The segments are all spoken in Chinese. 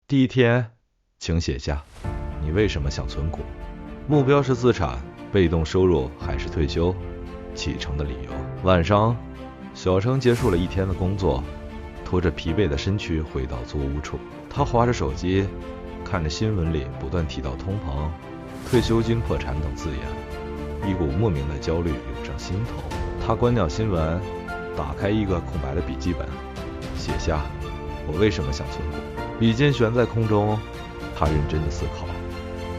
第一天，请写下你为什么想存股，目标是资产、被动收入还是退休，启程的理由。晚上，小程结束了一天的工作，拖着疲惫的身躯回到租屋处。他划着手机，看着新闻里不断提到通膨、退休金破产等字眼，一股莫名的焦虑涌上心头。他关掉新闻，打开一个空白的笔记本，写下我为什么想存股。笔尖悬在空中，他认真的思考，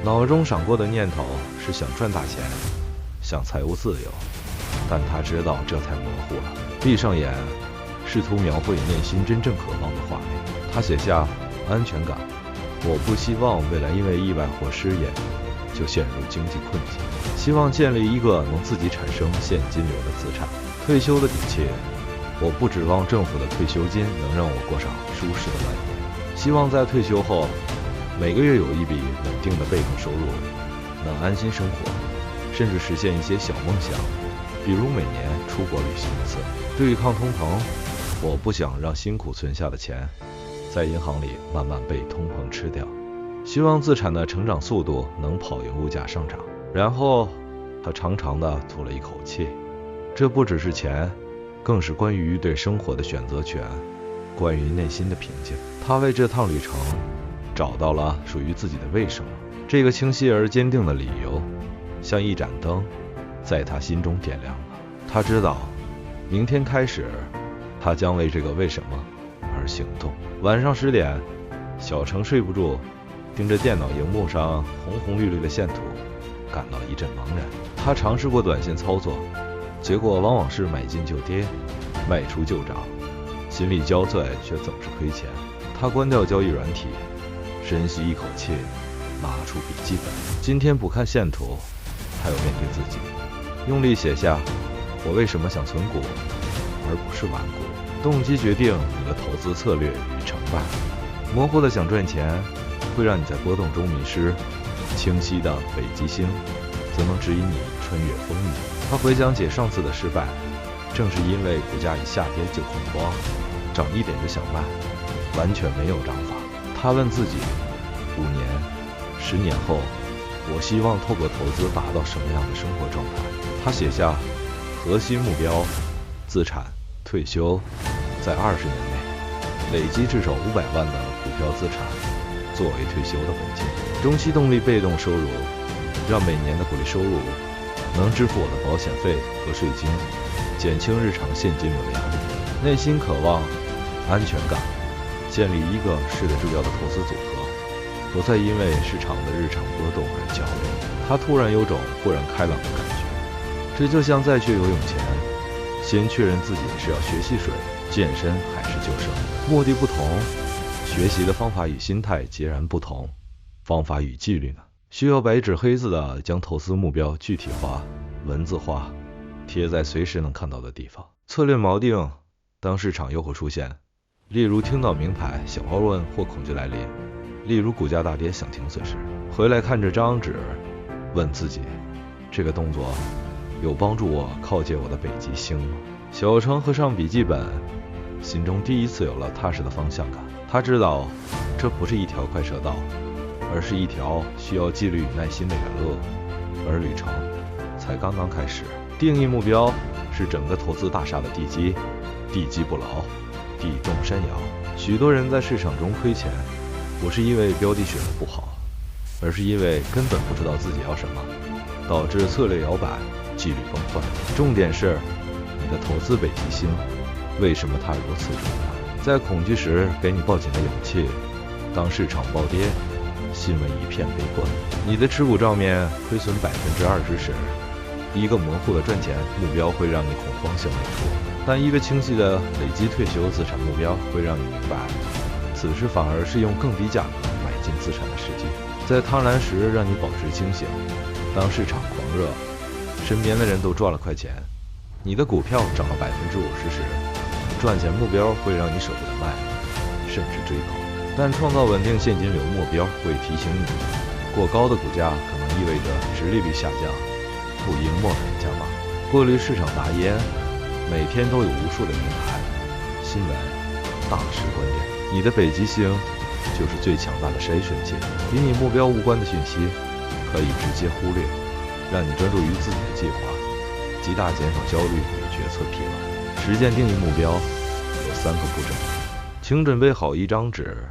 脑中闪过的念头是想赚大钱，想财务自由，但他知道这太模糊了。闭上眼，试图描绘内心真正渴望的画面。他写下安全感，我不希望未来因为意外或失业就陷入经济困境，希望建立一个能自己产生现金流的资产。退休的底气，我不指望政府的退休金能让我过上舒适的晚年，希望在退休后每个月有一笔稳定的被动收入，能安心生活，甚至实现一些小梦想，比如每年出国旅行一次。对抗通膨，我不想让辛苦存下的钱在银行里慢慢被通膨吃掉，希望资产的成长速度能跑赢物价上涨。然后他长长的吐了一口气，这不只是钱，更是关于对生活的选择权，关于内心的平静。他为这趟旅程找到了属于自己的为什么，这个清晰而坚定的理由像一盏灯在他心中点亮了。他知道明天开始他将为这个为什么而行动。晚上10点，小程睡不住，盯着电脑荧幕上红红绿绿的线图，感到一阵茫然。他尝试过短线操作，结果往往是买进就跌，卖出就涨，心力交瘁却总是亏钱。他关掉交易软体，深吸一口气，拿出笔记本。今天不看线图，他又面对自己，用力写下我为什么想存股而不是玩股。动机决定你的投资策略与成败。模糊的想赚钱会让你在波动中迷失，清晰的北极星则能指引你穿越风雨。他回想起上次的失败，正是因为股价一下跌就恐慌，涨一点就想卖，完全没有章法。他问自己，5年、10年后，我希望透过投资达到什么样的生活状态？他写下核心目标：资产、退休，在20年内累积至少500万的股票资产，作为退休的本金。中期动力被动收入，让每年的股利收入能支付我的保险费和税金，减轻日常现金流的压力。内心渴望安全感，建立一个睡得住觉的投资组合，不再因为市场的日常波动而焦虑。他突然有种豁然开朗的感觉，这就像在去游泳前，先确认自己是要学戏水、健身还是救生。目的不同，学习的方法与心态截然不同。方法与纪律呢？需要白纸黑字的将投资目标具体化、文字化，贴在随时能看到的地方。策略锚定，当市场诱惑出现，例如听到名牌小高问或恐惧来临，例如股价大跌想停损时，回来看这张纸，问自己，这个动作有帮助我靠近我的北极星吗？小程合上笔记本，心中第一次有了踏实的方向感。他知道这不是一条快车道，而是一条需要纪律与耐心的远路，而旅程才刚刚开始。定义目标是整个投资大厦的地基，地基不牢，地动山摇。许多人在市场中亏钱，不是因为标的选的不好，而是因为根本不知道自己要什么，导致策略摇摆，纪律崩坏。重点是你的投资北极星，为什么它如此重要？在恐惧时给你抱紧的勇气，当市场暴跌，新闻一片悲观，你的持股账面亏损20%时，一个模糊的赚钱目标会让你恐慌性卖出，但一个清晰的累积退休资产目标会让你明白，此时反而是用更低价格买进资产的时机。在贪婪时让你保持清醒，当市场狂热，身边的人都赚了快钱，你的股票涨了50%时，赚钱目标会让你舍不得卖，甚至追高。但创造稳定现金流目标会提醒你，过高的股价可能意味着殖利率下降，不应贸然加码。过滤市场大烟，每天都有无数的名牌、新闻、大师观点。你的北极星就是最强大的筛选器，与你目标无关的讯息可以直接忽略，让你专注于自己的计划，极大减少焦虑与决策疲劳。实践定义目标有3个步骤，请准备好一张纸、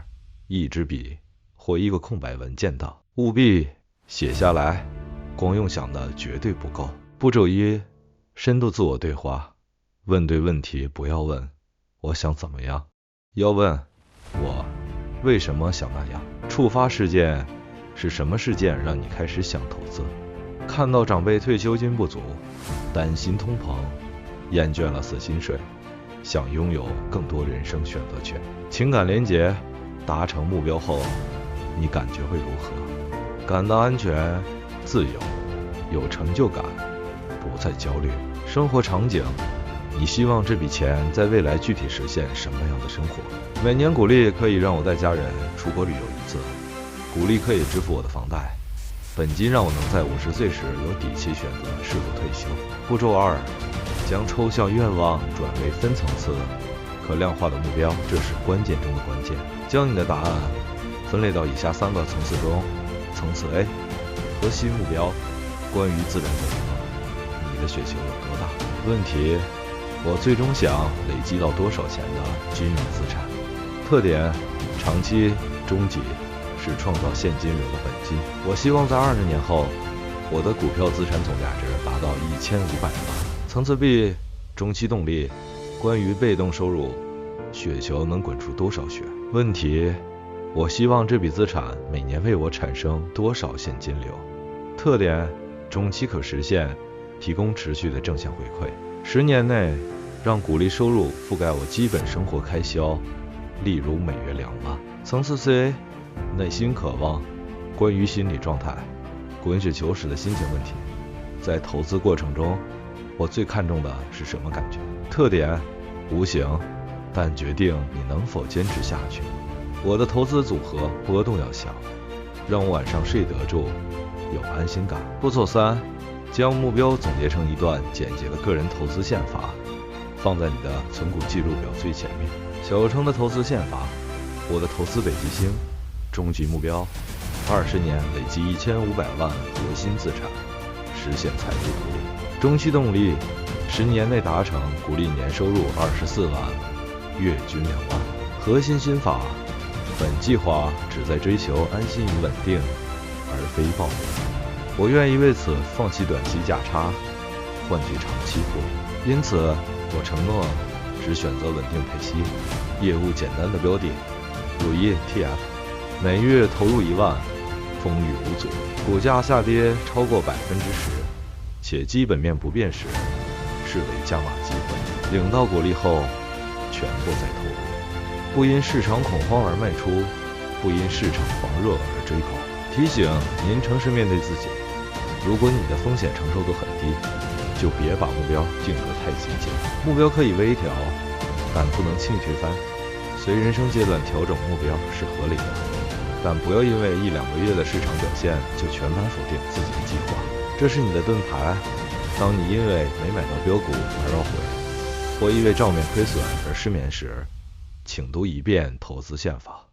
一支笔或一个空白文件档，务必写下来，光用想的绝对不够。步骤1：深度自我对话。问对问题，不要问我想怎么样，要问我为什么想那样。触发事件是什么事件让你开始想投资？看到长辈退休金不足，担心通膨，厌倦了死薪水，想拥有更多人生选择权。情感连结，达成目标后你感觉会如何？感到安全、自由、有成就感，不再焦虑。生活场景，你希望这笔钱在未来具体实现什么样的生活？每年鼓励可以让我带家人出国旅游1次，鼓励可以支付我的房贷，本金让我能在50岁时有底气选择是否退休。步骤2：将抽象愿望转为分层次、可量化的目标，这是关键中的关键。将你的答案分类到以下3个层次中。层次 A： 核心目标，关于自然的你的雪球有多大？问题：我最终想累积到多少钱的金融资产？特点：长期、中级是创造现金流的本金。我希望在20年后，我的股票资产总价值达到1500万。层次 B： 中期动力，关于被动收入，雪球能滚出多少雪？问题：我希望这笔资产每年为我产生多少现金流？特点：中期可实现，提供持续的正向回馈。10年内让股利收入覆盖我基本生活开销，例如每月2万。层次 C： 内心渴望，关于心理状态，滚雪球时的心情问题。在投资过程中，我最看重的是什么感觉？特点：无形，但决定你能否坚持下去。我的投资组合波动要小，让我晚上睡得住，有安心感。步骤3：将目标总结成一段简洁的个人投资宪法，放在你的存股记录表最前面。小程的投资宪法，我的投资北极星，终极目标20年累积1500万核心资产，实现财富独立。中期动力，10年内达成股利年收入24万，月均2万。核心心法，本计划旨在追求安心与稳定，而非暴利。我愿意为此放弃短期价差，换取长期获利。因此，我承诺只选择稳定配息、业务简单的标的，如 ETF， 每月投入1万，风雨无阻。股价下跌超过10%，且基本面不变时，视为加码机会。领到股利后，全部再投入。不因市场恐慌而卖出，不因市场狂热而追捧。提醒您诚实面对自己，如果你的风险承受度很低，就别把目标定得太激进。目标可以微调，但不能轻易推翻。随人生阶段调整目标是合理的，但不要因为1-2个月的市场表现就全盘否定自己的计划。这是你的盾牌，当你因为没买到标股而懊悔，或因为账面亏损而失眠时，请读一遍投资宪法，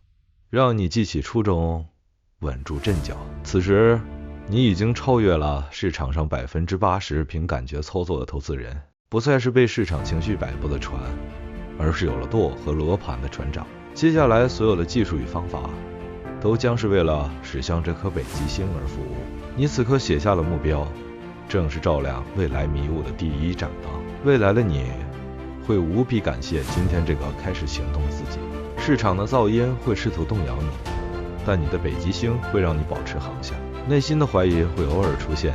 让你记起初衷，稳住阵脚。此时你已经超越了市场上80%凭感觉操作的投资人，不再是被市场情绪摆布的船，而是有了舵和罗盘的船长。接下来所有的技术与方法都将是为了驶向这颗北极星而服务。你此刻写下了目标，正是照亮未来迷雾的第一盏灯。未来的你会无比感谢今天这个开始行动的自己。市场的噪音会试图动摇你，但你的北极星会让你保持航向。内心的怀疑会偶尔出现，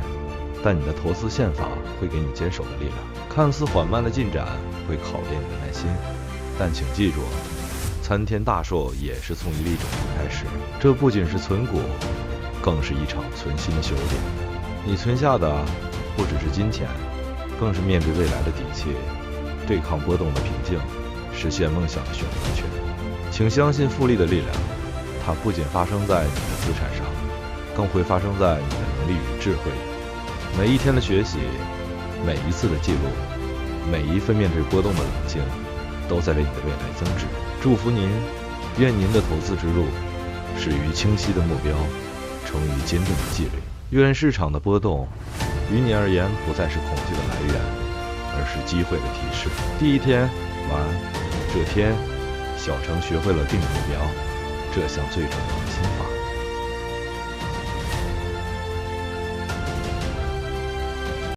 但你的投资宪法会给你坚守的力量。看似缓慢的进展会考验你的耐心，但请记住，参天大树也是从一粒种子开始。这不仅是存股，更是一场存心的修炼。你存下的不只是金钱，更是面对未来的底气，对抗波动的平静，实现梦想的选择权。请相信复利的力量，它不仅发生在你的资产上，更会发生在你的能力与智慧里。每一天的学习，每一次的记录，每一份面对波动的冷静，都在为你的未来增值。祝福您，愿您的投资之路始于清晰的目标，成于坚定的纪律。愿市场的波动于你而言不再是恐惧的来源，而是机会的提示。第一天，晚安。这天，小程学会了定目标这项最重要的心法。